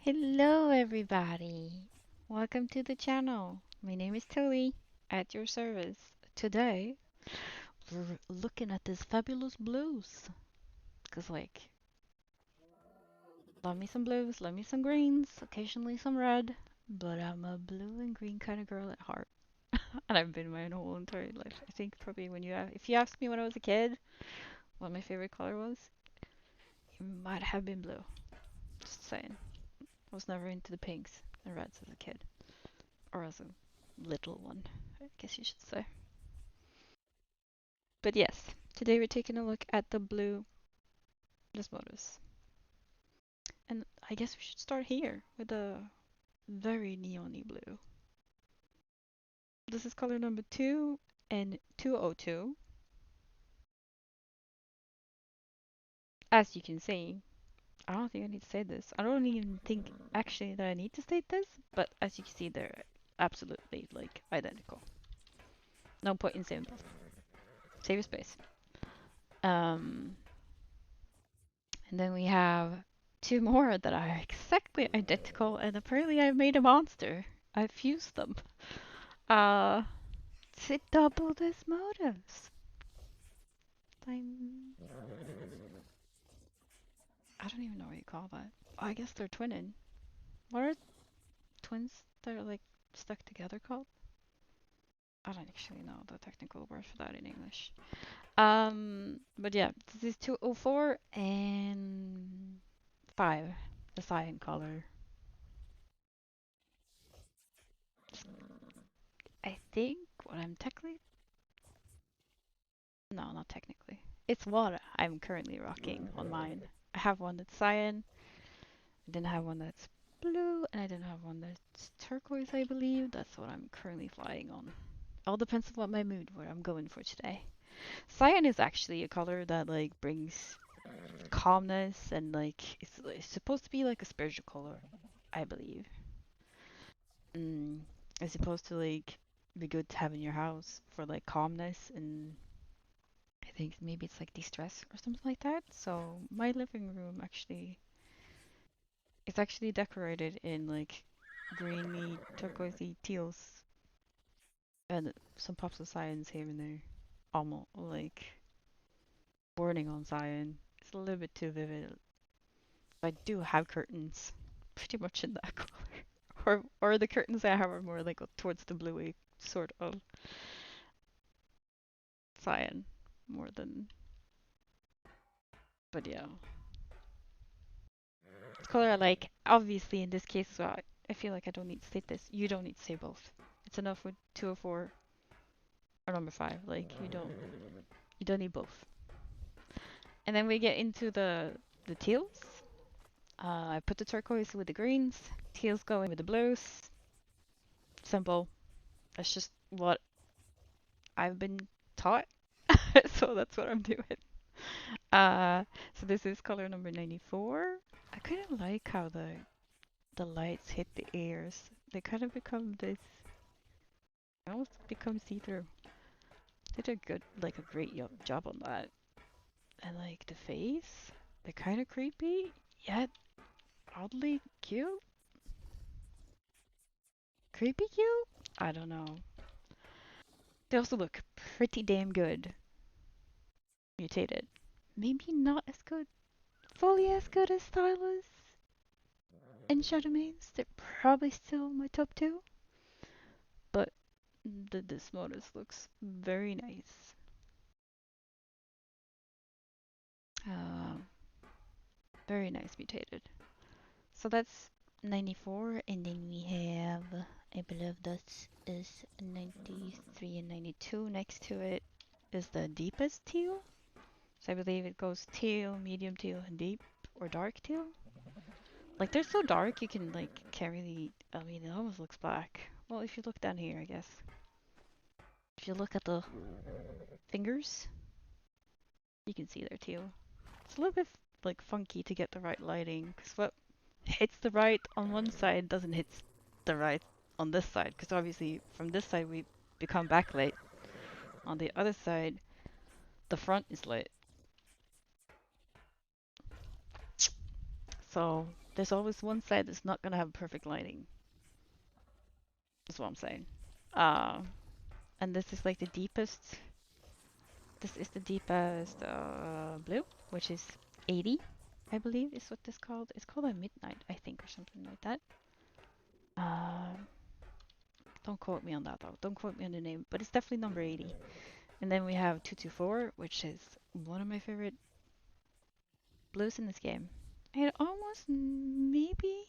Hello, everybody. Welcome to the channel. My name is Toey, at your service. Today, we're looking at this fabulous blues. Cause love me some blues, love me some greens, occasionally some red, but I'm a blue and green kind of girl at heart. And I've been my whole entire life. I think probably if you asked me when I was a kid what my favorite color was, it might have been blue. Just saying. I was never into the pinks and reds as a kid. Or as a little one, I guess you should say. But yes, today we're taking a look at the blue Desmodus. And I guess we should start here with a very neon-y blue. This is color number 2 and 202. As you can see, I don't think I need to say this. I don't even think actually that I need to state this, but as you can see, they're absolutely identical. No point in saving both. Save your space. Um, And then we have two more that are exactly identical, and apparently I made a monster. I fused them. Uh, it's a double Desmodus. I'm... I don't even know what you call that. I guess they're twinning. What are twins that are stuck together called? I don't actually know the technical word for that in English. But yeah, this is 204 and 5, the cyan color. I think what I'm technically... No, not technically. It's what I'm currently rocking on mine. I have one that's cyan, I didn't have one that's blue, and I didn't have one that's turquoise, I believe. That's what I'm currently flying on. All depends on what my mood, what I'm going for today. Cyan is actually a color that brings calmness and it's supposed to be like a spiritual color, I believe. Mm, it's supposed to be good to have in your house for calmness, and I think maybe it's de-stress or something like that. So my living room actually it's actually decorated in greeny, turquoisey teals and some pops of cyans here and there. Almost burning on cyan. It's a little bit too vivid. I do have curtains pretty much in that color. Or the curtains I have are more towards the bluey sort of cyan more than, but yeah. Color I like. Obviously, in this case as well, I feel like I don't need to state this. You don't need to say both. It's enough with 204 or number 5. You don't need both. And then we get into the teals. I put the turquoise with the greens. Teals go in with the blues. Simple. That's just what I've been taught. So that's what I'm doing. So this is color number 94. I kind of like how the lights hit the ears. They kind of become this almost become see-through. They did a great job on that. And the face, they're kind of creepy, yet oddly cute. Creepy cute? I don't know. They also look pretty damn good. Mutated. Maybe not as good, fully as good as Stylus and Shadowmanes. They're probably still my top 2. But this modus looks very nice. Um, very nice mutated. So that's 94, and then we have, I believe that is 93 and 92. Next to it is the deepest teal. So I believe it goes teal, medium teal, and deep, or dark teal. They're so dark you can can't really, I mean it almost looks black. Well, if you look down here, I guess. If you look at the fingers, you can see they're teal. It's a little bit funky to get the right lighting, because what hits the right on one side doesn't hit the right on this side, because obviously from this side we become backlit. On the other side, the front is lit. So There's always one side that's not gonna have perfect lighting. That's what I'm saying. Uh, and this is like the deepest. This is the deepest blue, which is 80, I believe is what this called. It's called a midnight, I think, or something like that. Uh, don't quote me on that though. Don't quote me on the name, but it's definitely number 80. And then we have 224, which is one of my favorite blues in this game. It almost maybe,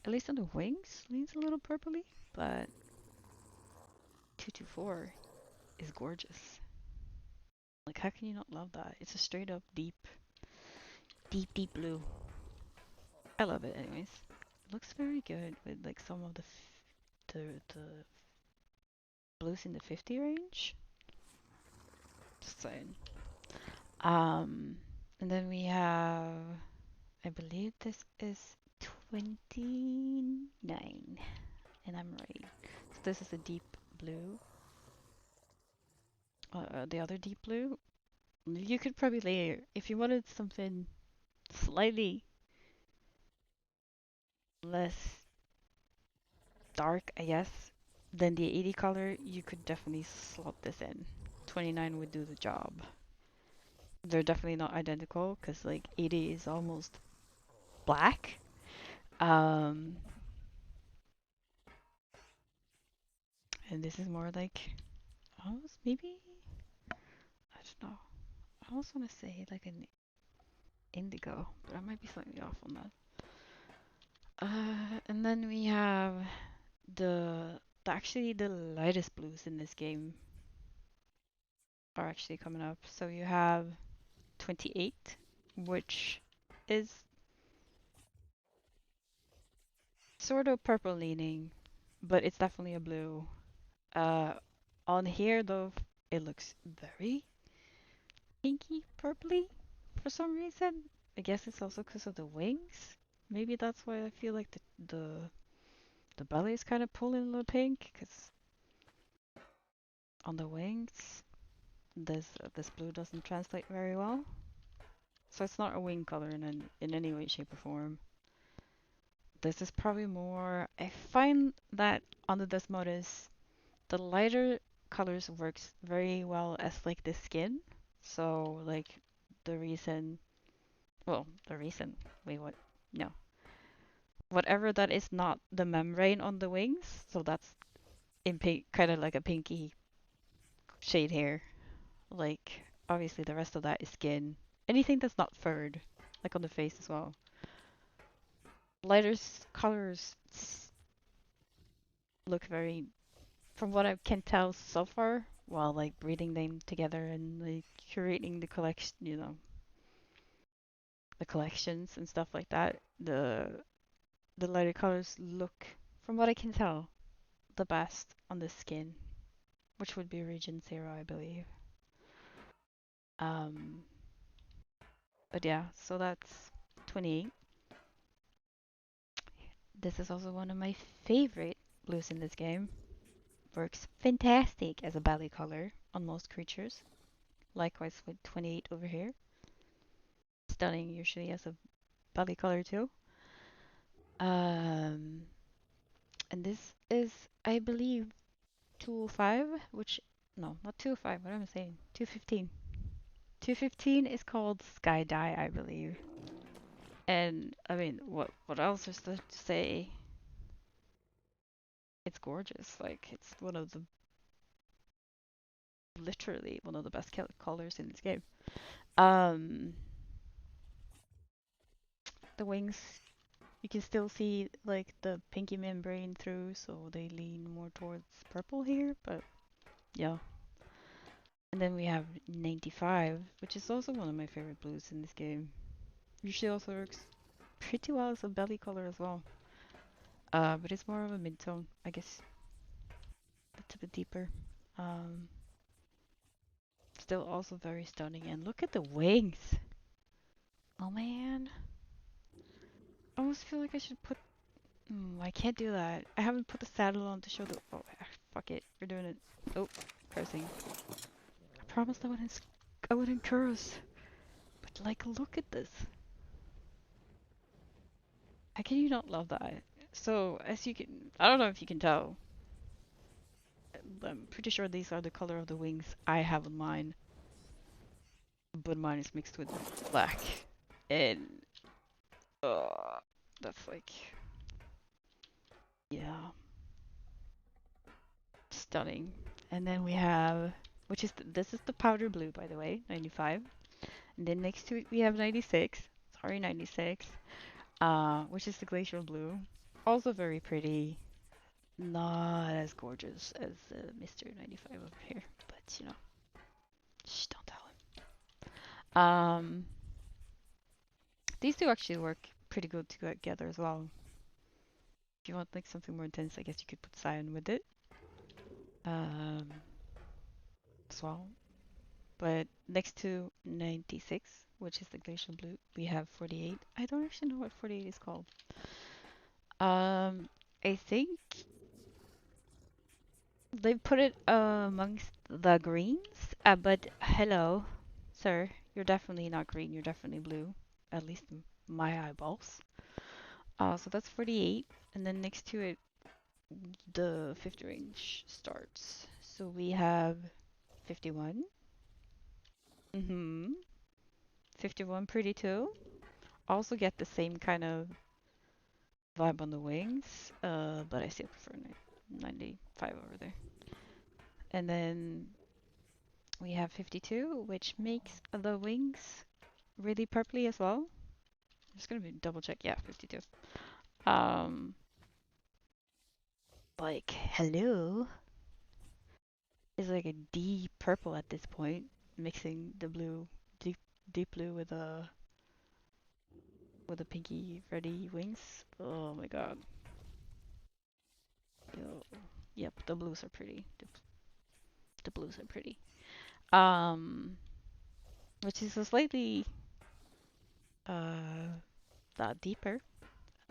at least on the wings, leans a little purpley, but 224 is gorgeous. Like, how can you not love that? It's a straight up deep blue. I love it anyways. It looks very good with like some of the blues in the 50 range. Just saying. And then we have, I believe this is 29, and I'm right. So this is a deep blue. The other deep blue, you could probably layer if you wanted something slightly less dark, I guess, than the 80 color. You could definitely slot this in. 29 would do the job. They're definitely not identical because like 80 is almost black. Um, and this is more like almost maybe I don't know. I almost want to say like an indigo, but I might be slightly off on that. And then we have actually the lightest blues in this game are actually coming up. So you have 28, which is sort of purple leaning, but it's definitely a blue. Uh, on here though, it looks very pinky purpley for some reason. I guess it's also because of the wings. Maybe that's why I feel like the belly is kind of pulling a little pink, because on the wings this blue doesn't translate very well. So it's not a wing color in any way, shape, or form. This is probably more. I find that on the Desmodus, the lighter colors works very well as like the skin. So like the reason, well, the reason. Wait, what? No, whatever that is not the membrane on the wings. So that's in pink, kind of like a pinky shade here. Like obviously the rest of that is skin. Anything that's not furred, like on the face as well. Lighter colors look very, from what I can tell so far, while like breeding them together and like curating the collection, the collections and stuff like that. The lighter colors look, from what I can tell, the best on the skin, which would be region 0, I believe. Um, but yeah, so that's 28. This is also one of my favorite blues in this game. Works fantastic as a belly color on most creatures. Likewise with 28 over here. Stunning usually as a belly color too. Um, and this is, I believe, 205, which, no, not 205, what am I saying? 215. 215 is called Sky Dye, I believe. And I mean, what else is there to say? It's gorgeous. Like, it's literally one of the best colors in this game. Um, the wings, you can still see like the pinky membrane through, so they lean more towards purple here, but yeah. And then we have 95, which is also one of my favorite blues in this game. Usually also works pretty well as a belly color as well. But it's more of a mid-tone, I guess. It's a bit deeper. Um, Still also very stunning. And look at the wings. Oh man. I almost feel like I should put... I can't do that. I haven't put the saddle on to show the... Oh, fuck it. We're doing it. Oh, cursing. I promised I wouldn't curse. But like, look at this. How can you not love that? So, as you can, I don't know if you can tell, but I'm pretty sure these are the color of the wings I have on mine, but mine is mixed with black. And, uh, that's like, yeah, stunning. And then we have, which is, this is the powder blue, by the way, 95. And then next to it, we have 96. Sorry, 96. Which is the glacial blue. Also very pretty. Not as gorgeous as Mr. 95 over here, but you know, shh, don't tell him. These two actually work pretty good together as well. If you want like something more intense, I guess you could put Cyan with it um, as well. But next to 96, which is the glacial blue, we have 48. I don't actually know what 48 is called. I think they put it amongst the greens, but hello, sir, you're definitely not green, you're definitely blue, at least in my eyeballs. So that's 48, and then next to it, the 50 range starts. So we have 51. Mm-hmm. 51 pretty too. Also get the same kind of vibe on the wings, but I still prefer 95 over there. And then we have 52, which makes the wings really purpley as well. I'm just gonna double check. Yeah, 52. Um, like hello is like a deep purple at this point, mixing the blue, deep deep blue with the pinky reddy wings. Oh my god. Yo. Yep, the blues are pretty. The blues are pretty. Um, which is a slightly uh deeper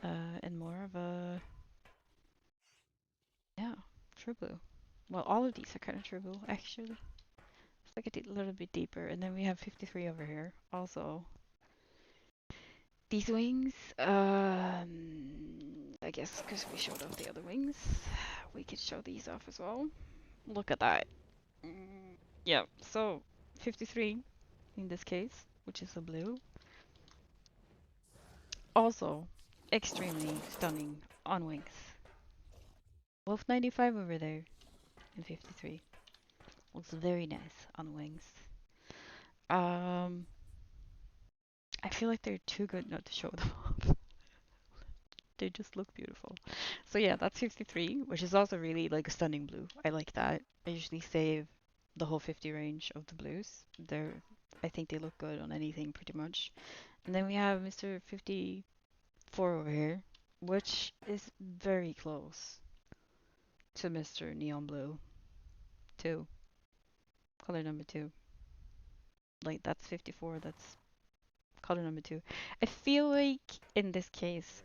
and more of a, yeah, true blue. Well, all of these are kind of true blue actually. It's like a little bit deeper, and then we have 53 over here. Also, these wings. I guess because we showed off the other wings, we could show these off as well. Look at that. Yeah. So 53 in this case, which is a blue. Also, extremely stunning on wings. Both 95 over there and 53. Looks very nice on wings. Um, I feel like they're too good not to show them off. They just look beautiful. So yeah, that's 53, which is also really like a stunning blue. I like that. I usually save the whole 50 range of the blues. I think they look good on anything pretty much. And then we have Mr. 54 over here, which is very close to Mr. Neon Blue 2, color number 2. Like that's 54, that's color number 2. I feel like in this case,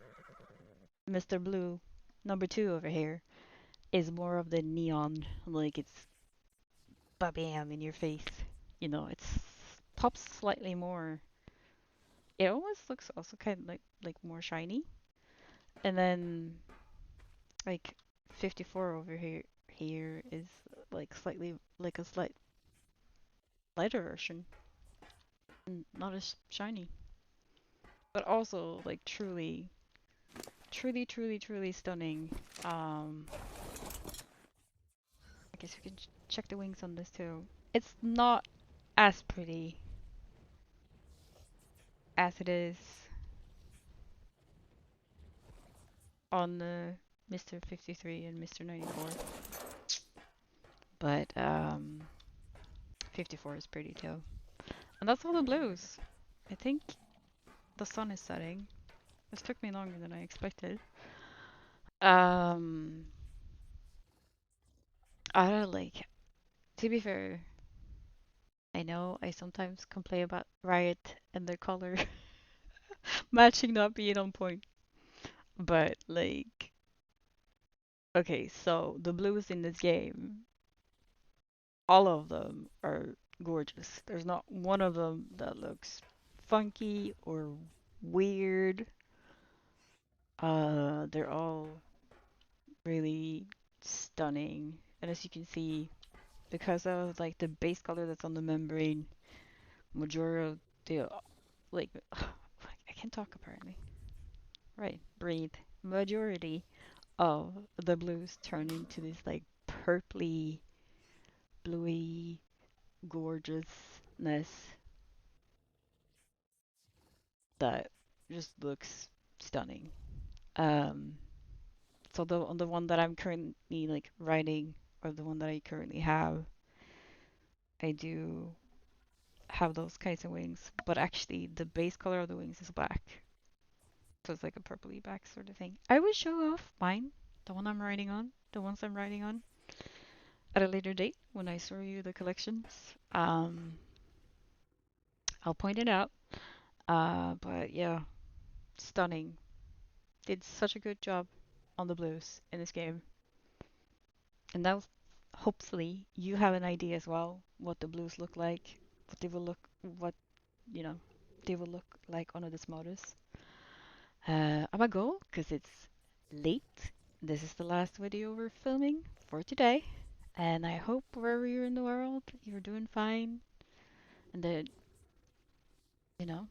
Mr. Blue number 2 over here is more of the neon, like it's bam in your face. You know, it's pops slightly more. It almost looks also kind of like more shiny. And then like 54 over here is like slightly like a slight lighter version, and not as shiny, but also like truly stunning. Um, I guess we can check the wings on this too. It's not as pretty as it is on the Mr. 53 and Mr. 94. But 54 is pretty too. And that's all the blues. I think the sun is setting. This took me longer than I expected. Um, I don't like, to be fair, I know I sometimes complain about Riot and their color matching not being on point. But like, okay, so the blues in this game, all of them are gorgeous. There's not one of them that looks funky or weird. They're all really stunning. And as you can see, because of like the base color that's on the membrane, majority of the like I can't talk apparently. Right, breathe. Majority of the blues turn into this like purpley, bluey gorgeousness that just looks stunning. Um, so the on the one that I'm currently like writing, or the one that I currently have, I do have those kinds of wings, but actually the base color of the wings is black. So it's like a purpley black sort of thing. I will show off mine, the one I'm writing on, the ones I'm writing on at a later date when I show you the collections. I'll point it out. But yeah, stunning. Did such a good job on the blues in this game. And now, hopefully, you have an idea as well what the blues look like, what you know, they will look like on a Desmodus. I'm gonna go because it's late. This is the last video we're filming for today, and I hope wherever you're in the world, you're doing fine, and that you know,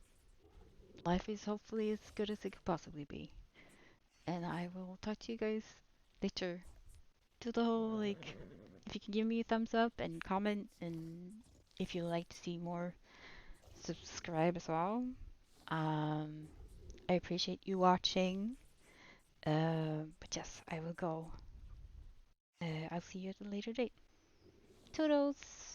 life is hopefully as good as it could possibly be. And I will talk to you guys later. Do the whole like, if you can give me a thumbs up and comment, and if you'd like to see more, subscribe as well. Um, I appreciate you watching. But yes, I will go. I'll see you at a later date. Toodles!